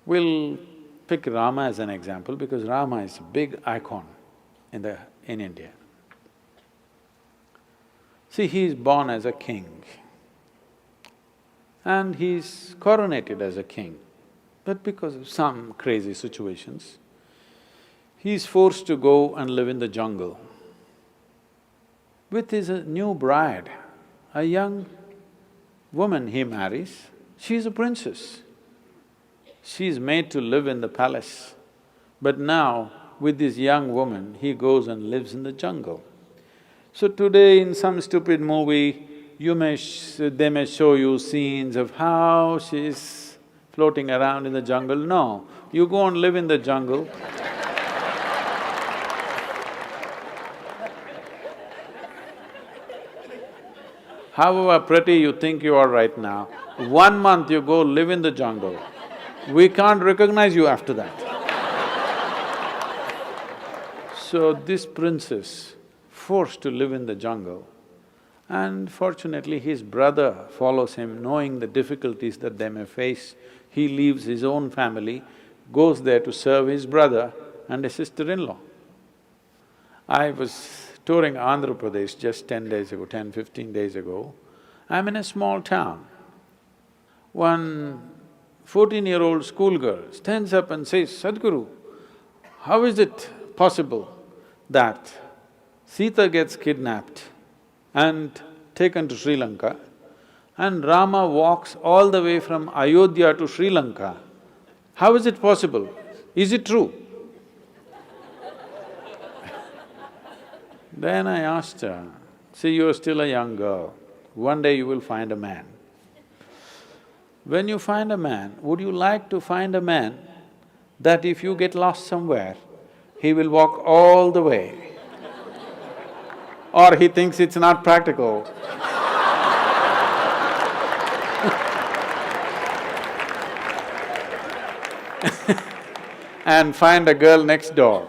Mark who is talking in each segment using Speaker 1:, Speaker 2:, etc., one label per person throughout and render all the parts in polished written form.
Speaker 1: We'll pick Rama as an example because Rama is a big icon in India. See, he is born as a king and he's coronated as a king. But because of some crazy situations, he's forced to go and live in the jungle with his new bride, a young woman he marries. She's a princess. She's made to live in the palace. But now, with this young woman, he goes and lives in the jungle. So today in some stupid movie, they may show you scenes of how she's floating around in the jungle. No, you go and live in the jungle. However pretty you think you are right now, 1 month you go live in the jungle, we can't recognize you after that. So this princess, forced to live in the jungle, and fortunately his brother follows him, knowing the difficulties that they may face. He leaves his own family, goes there to serve his brother and his sister-in-law. I was touring Andhra Pradesh just 10 days ago, 15 days ago. I'm in a small town. One 14-year-old schoolgirl stands up and says, "Sadhguru, how is it possible that Sita gets kidnapped and taken to Sri Lanka and Rama walks all the way from Ayodhya to Sri Lanka? How is it possible? Is it true?" Then I asked her, "See, you're still a young girl, one day you will find a man. When you find a man, would you like to find a man that if you get lost somewhere, he will walk all the way? Or he thinks it's not practical?" And find a girl next door.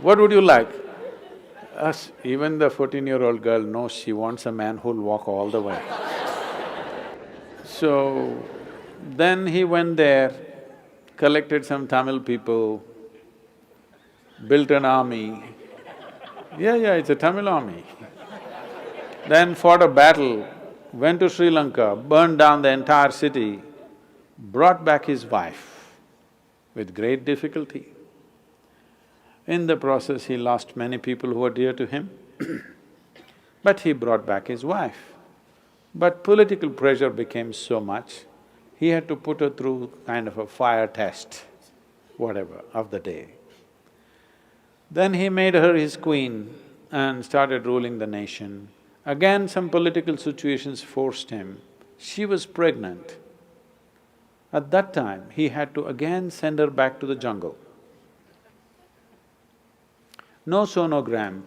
Speaker 1: What would you like? Even the 14-year-old girl knows she wants a man who'll walk all the way. So, then he went there, collected some Tamil people, built an army. Yeah, it's a Tamil army. Then fought a battle, went to Sri Lanka, burned down the entire city, brought back his wife with great difficulty. In the process, he lost many people who were dear to him, but he brought back his wife. But political pressure became so much, he had to put her through kind of a fire test, whatever, of the day. Then he made her his queen and started ruling the nation. Again, some political situations forced him. She was pregnant. At that time, he had to again send her back to the jungle. No sonogram.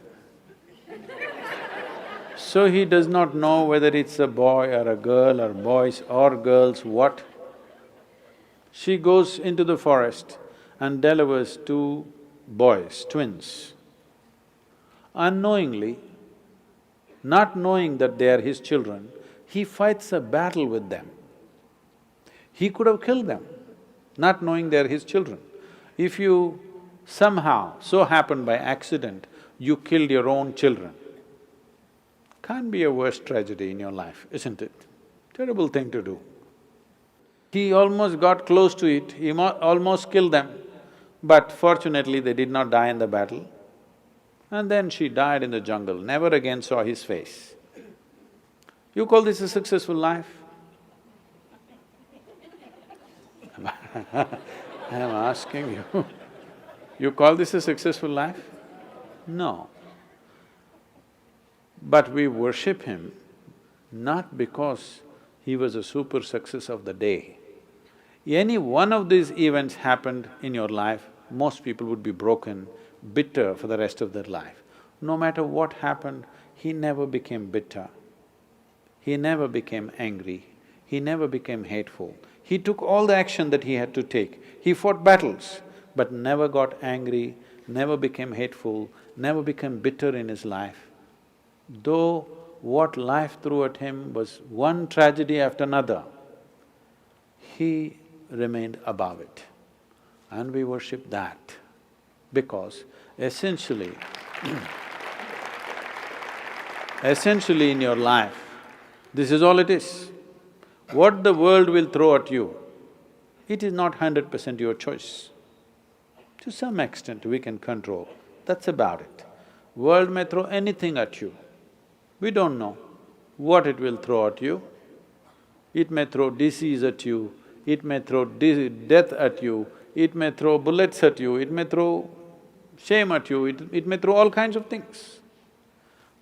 Speaker 1: So he does not know whether it's a boy or a girl or boys or girls, what. She goes into the forest and delivers 2 boys, twins. Unknowingly, not knowing that they are his children, he fights a battle with them. He could have killed them, not knowing they are his children. If you somehow, so happened by accident, you killed your own children, can't be a worse tragedy in your life, isn't it? Terrible thing to do. He almost got close to it, he almost killed them, but fortunately they did not die in the battle. And then she died in the jungle, never again saw his face. You call this a successful life? I'm asking you, you call this a successful life? No. But we worship him not because he was a super success of the day. Any one of these events happened in your life, most people would be broken, bitter for the rest of their life. No matter what happened, he never became bitter. He never became angry. He never became hateful. He took all the action that he had to take. He fought battles, but never got angry, never became hateful, never became bitter in his life. Though what life threw at him was one tragedy after another, he remained above it. And we worship that because essentially, essentially in your life, this is all it is. What the world will throw at you, it is not 100% your choice. To some extent we can control, that's about it. World may throw anything at you, we don't know what it will throw at you. It may throw disease at you, it may throw death at you, it may throw bullets at you, it may throw shame at you, it may throw all kinds of things.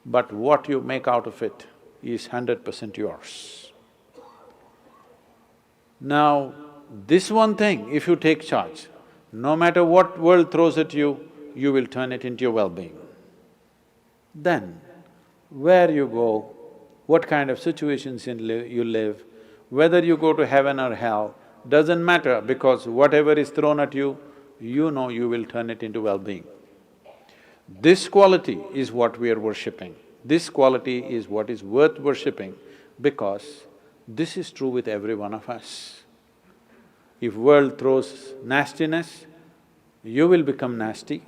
Speaker 1: But what you make out of it is 100% yours. Now, this one thing, if you take charge, no matter what world throws at you, you will turn it into your well-being. Then, where you go, what kind of situations you live, whether you go to heaven or hell, doesn't matter because whatever is thrown at you, you know you will turn it into well-being. This quality is what we are worshipping. This quality is what is worth worshipping because this is true with every one of us. If world throws nastiness, you will become nasty.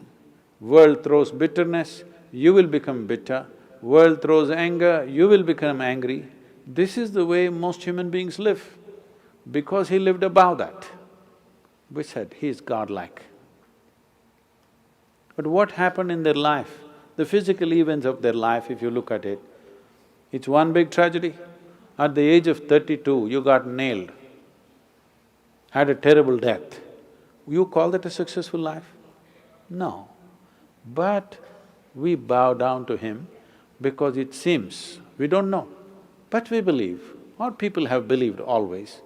Speaker 1: World throws bitterness, you will become bitter. World throws anger, you will become angry. This is the way most human beings live. Because he lived above that, we said he is godlike. But what happened in their life, the physical events of their life, if you look at it, it's one big tragedy. At the age of 32, you got nailed, had a terrible death. You call that a successful life? No. But we bow down to him because it seems, we don't know, but we believe, or people have believed always,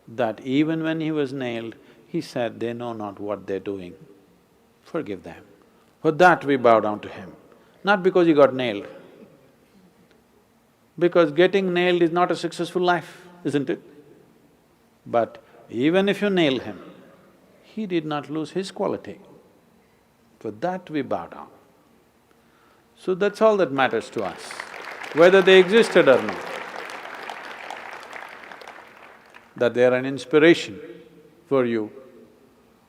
Speaker 1: that even when he was nailed, he said, they know not what they're doing, forgive them. For that we bow down to him, not because he got nailed. Because getting nailed is not a successful life, isn't it? But even if you nail him, he did not lose his quality. For that we bow down. So that's all that matters to us, whether they existed or not. That they are an inspiration for you,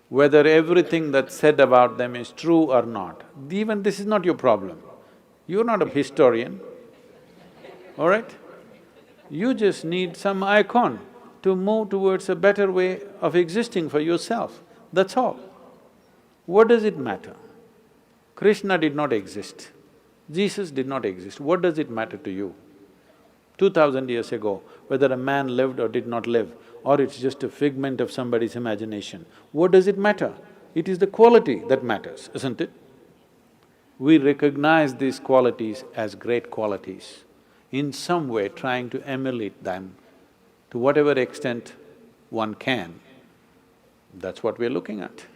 Speaker 1: whether everything that's said about them is true or not. Even this is not your problem. You're not a historian, all right? You just need some icon to move towards a better way of existing for yourself, that's all. What does it matter? Krishna did not exist, Jesus did not exist, what does it matter to you? 2000 years ago, whether a man lived or did not live, or it's just a figment of somebody's imagination, what does it matter? It is the quality that matters, isn't it? We recognize these qualities as great qualities, in some way trying to emulate them to whatever extent one can. That's what we're looking at.